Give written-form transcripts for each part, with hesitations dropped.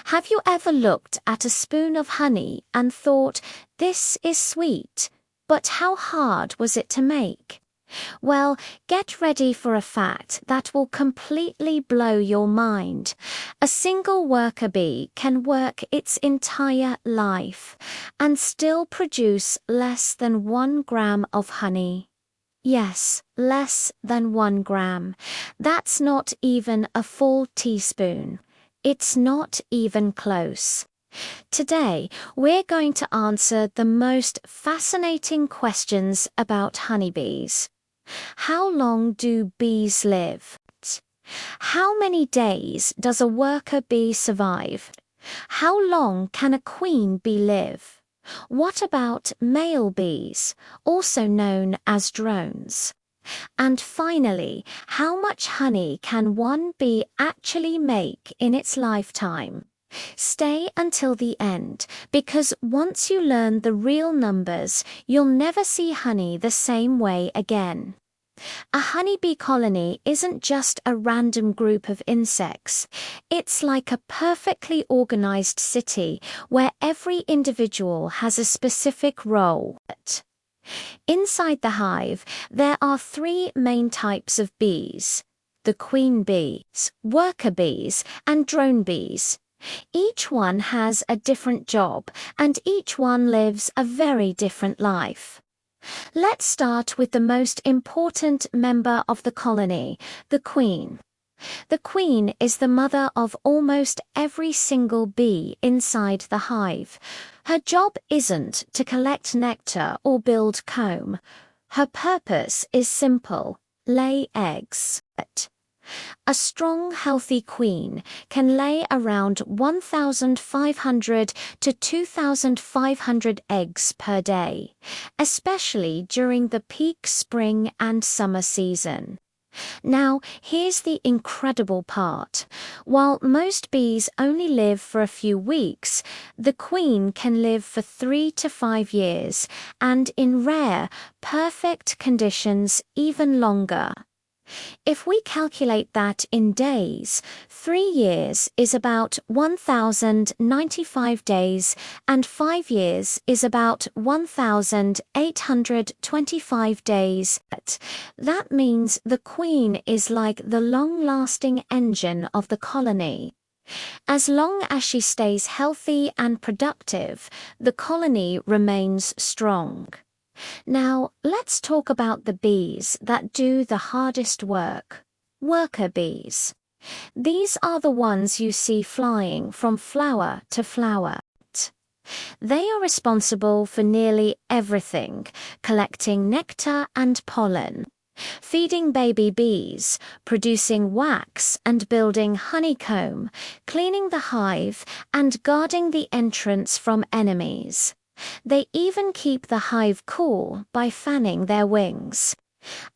Have you ever looked at a spoon of honey and thought, this is sweet, but how hard was it to make? Well, get ready for a fact that will completely blow your mind. A single worker bee can work its entire life and still produce less than 1 gram of honey. Yes, less than 1 gram. That's not even a full teaspoon. It's not even close. Today, we're going to answer the most fascinating questions about honeybees. How long do bees live? How many days does a worker bee survive? How long can a queen bee live? What about male bees, also known as drones? And finally, how much honey can one bee actually make in its lifetime? Stay until the end, because once you learn the real numbers, you'll never see honey the same way again. A honeybee colony isn't just a random group of insects. It's like a perfectly organized city where every individual has a specific role. Inside the hive, there are 3 main types of bees: the queen bees, worker bees, and drone bees. Each one has a different job, and each one lives a very different life. Let's start with the most important member of the colony, the queen. The queen is the mother of almost every single bee inside the hive. Her job isn't to collect nectar or build comb. Her purpose is simple: lay eggs. A strong, healthy queen can lay around 1,500 to 2,500 eggs per day, especially during the peak spring and summer season. Now, here's the incredible part. While most bees only live for a few weeks, the queen can live for 3 to 5 years, and in rare, perfect conditions, even longer. If we calculate that in days, 3 years is about 1,095 days, and 5 years is about 1,825 days. That means the queen is like the long-lasting engine of the colony. As long as she stays healthy and productive, the colony remains strong. Now, let's talk about the bees that do the hardest work. Worker bees. These are the ones you see flying from flower to flower. They are responsible for nearly everything, collecting nectar and pollen, feeding baby bees, producing wax and building honeycomb, cleaning the hive, and guarding the entrance from enemies. They even keep the hive cool by fanning their wings.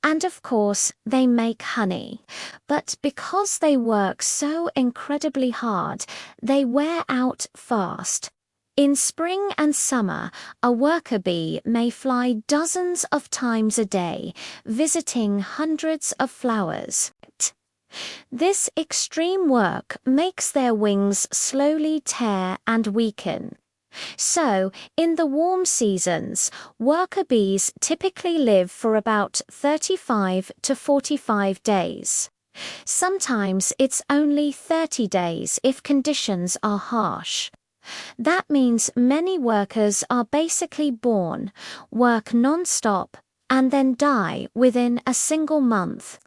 And of course, they make honey. But because they work so incredibly hard, they wear out fast. In spring and summer, a worker bee may fly dozens of times a day, visiting hundreds of flowers. This extreme work makes their wings slowly tear and weaken. So, in the warm seasons, worker bees typically live for about 35 to 45 days. Sometimes it's only 30 days if conditions are harsh. That means many workers are basically born, work non-stop, and then die within a single month.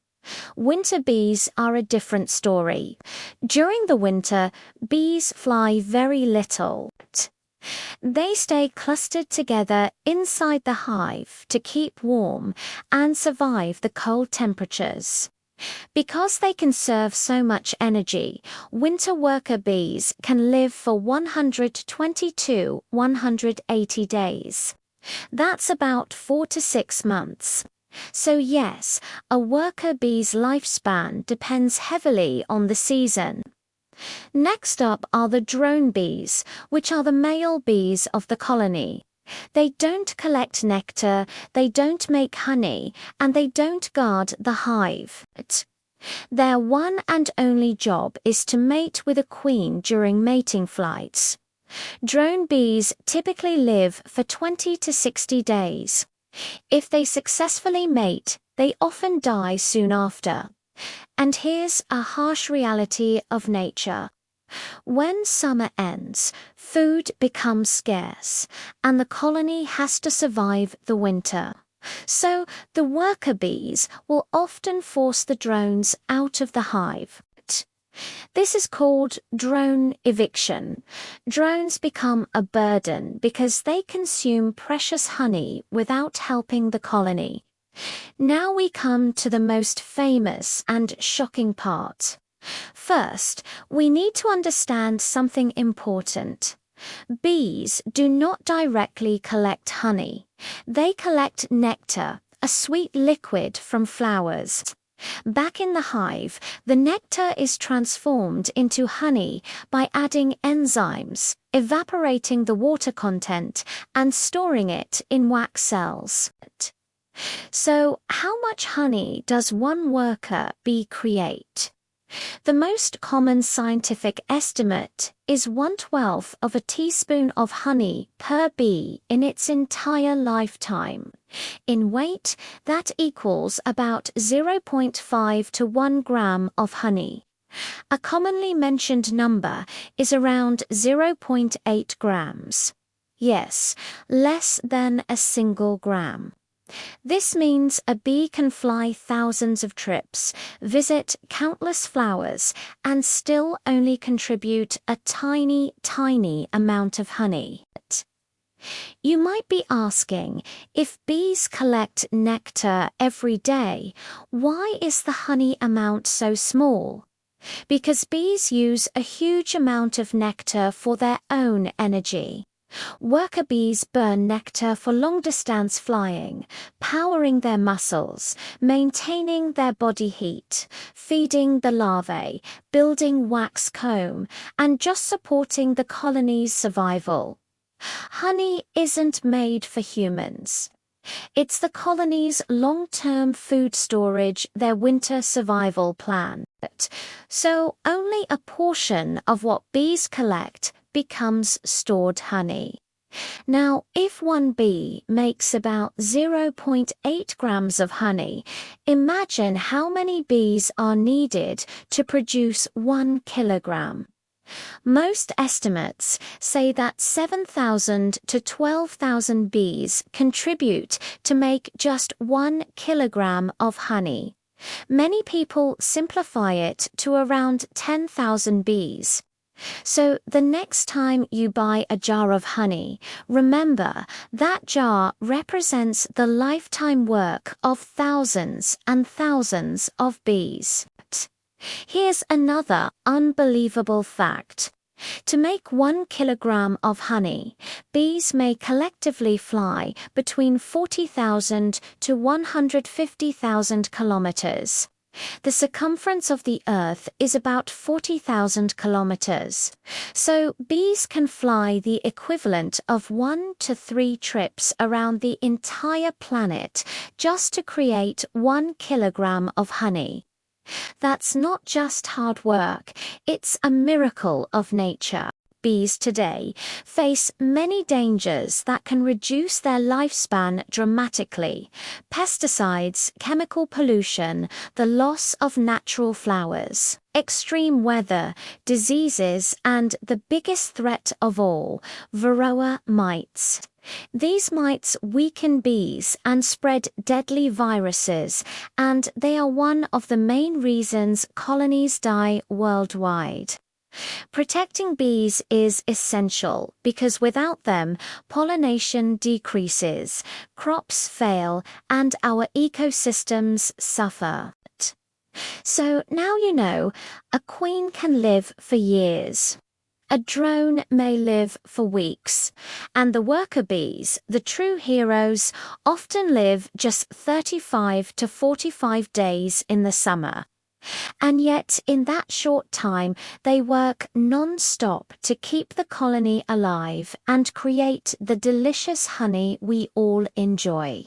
Winter bees are a different story. During the winter, bees fly very little. They stay clustered together inside the hive to keep warm and survive the cold temperatures. Because they conserve so much energy, winter worker bees can live for 120 to 180 days. That's about 4 to 6 months. So yes, a worker bee's lifespan depends heavily on the season. Next up are the drone bees, which are the male bees of the colony. They don't collect nectar, they don't make honey, and they don't guard the hive. Their one and only job is to mate with a queen during mating flights. Drone bees typically live for 20 to 60 days. If they successfully mate, they often die soon after. And here's a harsh reality of nature. When summer ends, food becomes scarce, and the colony has to survive the winter. So the worker bees will often force the drones out of the hive. This is called drone eviction. Drones become a burden because they consume precious honey without helping the colony. Now we come to the most famous and shocking part. First, we need to understand something important. Bees do not directly collect honey. They collect nectar, a sweet liquid from flowers. Back in the hive, the nectar is transformed into honey by adding enzymes, evaporating the water content, and storing it in wax cells. So, how much honey does one worker bee create? The most common scientific estimate is 1/12 of a teaspoon of honey per bee in its entire lifetime. In weight, that equals about 0.5 to 1 gram of honey. A commonly mentioned number is around 0.8 grams. Yes, less than a single gram. This means a bee can fly thousands of trips, visit countless flowers, and still only contribute a tiny, tiny amount of honey. You might be asking, if bees collect nectar every day, why is the honey amount so small? Because bees use a huge amount of nectar for their own energy. Worker bees burn nectar for long-distance flying, powering their muscles, maintaining their body heat, feeding the larvae, building wax comb, and just supporting the colony's survival. Honey isn't made for humans. It's the colony's long-term food storage, their winter survival plan. So only a portion of what bees collect becomes stored honey. Now, if one bee makes about 0.8 grams of honey, imagine how many bees are needed to produce 1 kilogram. Most estimates say that 7,000 to 12,000 bees contribute to make just 1 kilogram of honey. Many people simplify it to around 10,000 bees. So the next time you buy a jar of honey, remember that jar represents the lifetime work of thousands and thousands of bees. Here's another unbelievable fact. To make 1 kilogram of honey, bees may collectively fly between 40,000 to 150,000 kilometers. The circumference of the Earth is about 40,000 kilometers. So bees can fly the equivalent of 1 to 3 trips around the entire planet just to create 1 kilogram of honey. That's not just hard work, it's a miracle of nature. Bees today face many dangers that can reduce their lifespan dramatically. Pesticides, chemical pollution, the loss of natural flowers, extreme weather, diseases, and the biggest threat of all, varroa mites. These mites weaken bees and spread deadly viruses, and they are one of the main reasons colonies die worldwide. Protecting bees is essential because without them, pollination decreases, crops fail, and our ecosystems suffer. So now you know, a queen can live for years. A drone may live for weeks, and the worker bees, the true heroes, often live just 35 to 45 days in the summer. And yet, in that short time, they work non-stop to keep the colony alive and create the delicious honey we all enjoy.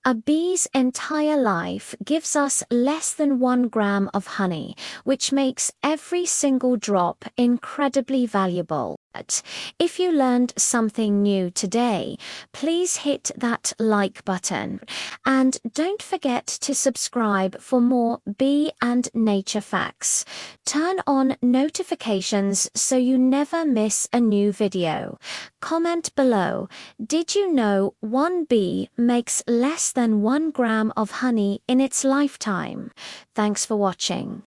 A bee's entire life gives us less than 1 gram of honey, which makes every single drop incredibly valuable. But if you learned something new today, please hit that like button. And don't forget to subscribe for more bee and nature facts. Turn on notifications so you never miss a new video. Comment below, did you know one bee makes less than 1 gram of honey in its lifetime? Thanks for watching.